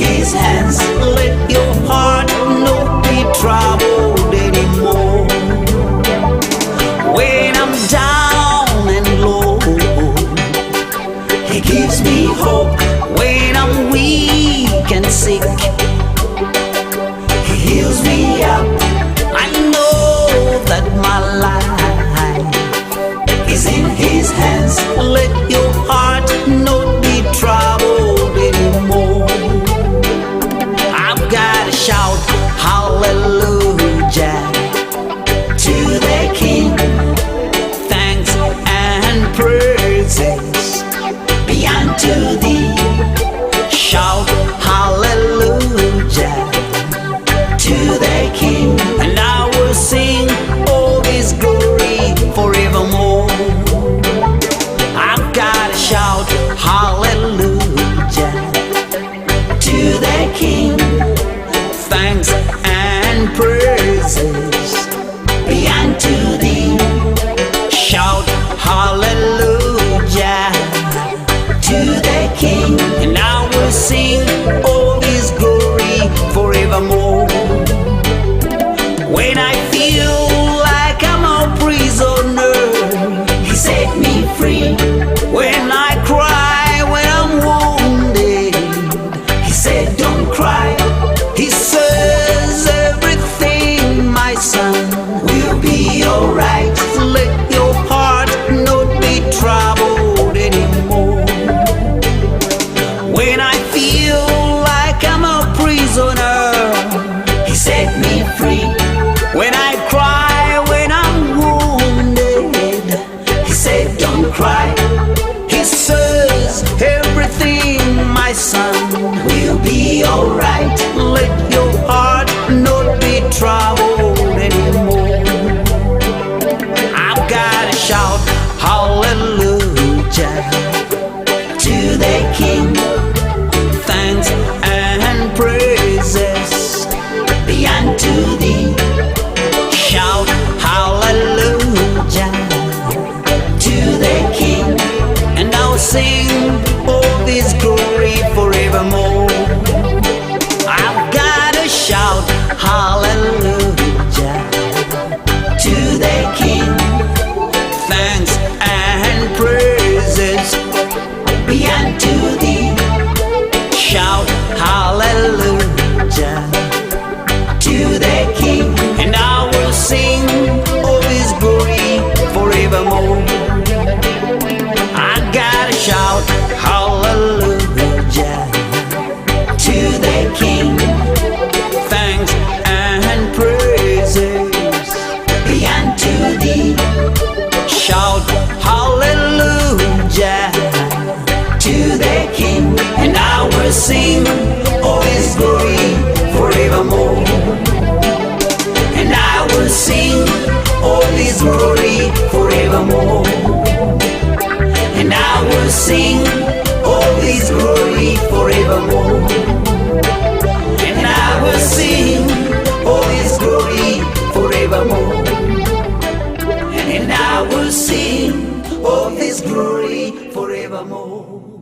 his hands. Let your heart not be troubled anymore. When I'm down and low, he gives me hope. When I'm weak and sick, he heals me up. I know that my life is in his hands. Let your heart not be troubled anymore. I've got to shout hallelujah to the King. Thanks and praises be unto thee. Shout hallelujah to the King, and I will sing all his glory forevermore. I've got to shout hallelujah to the King. Thanks and praises be unto thee. Shout hallelujah to the King, and I will sing all his glory forevermore. When I feel like I'm a prisoner, he set me free. When I cry, when I'm wounded, he said don't cry. He says everything, my son, will be alright. Let your heart not be troubled anymore. When I feel like I'm a prisoner, he set me free. When I cry, when I'm wounded, he said don't cry. He says everything, my son, will be alright. Let your heart not be troubled anymore. I've got to shout hallelujah to the King. Thanks and praises be unto thee. Shout hallelujah to the King, and I'll sing all his glory forevermore. I've got to shout hallelujah to the King. Thanks and praises be unto thee. Shout hallelujah to the King, and I will sing all his glory forevermore. I gotta shout hallelujah to the King. Thanks and praises be unto thee. Shout hallelujah to the King, and I will sing all his glory forevermore. And I will sing all his glory forevermore. And I will sing all his glory forevermore. And I will sing all his glory forevermore. And I will sing all his glory forevermore.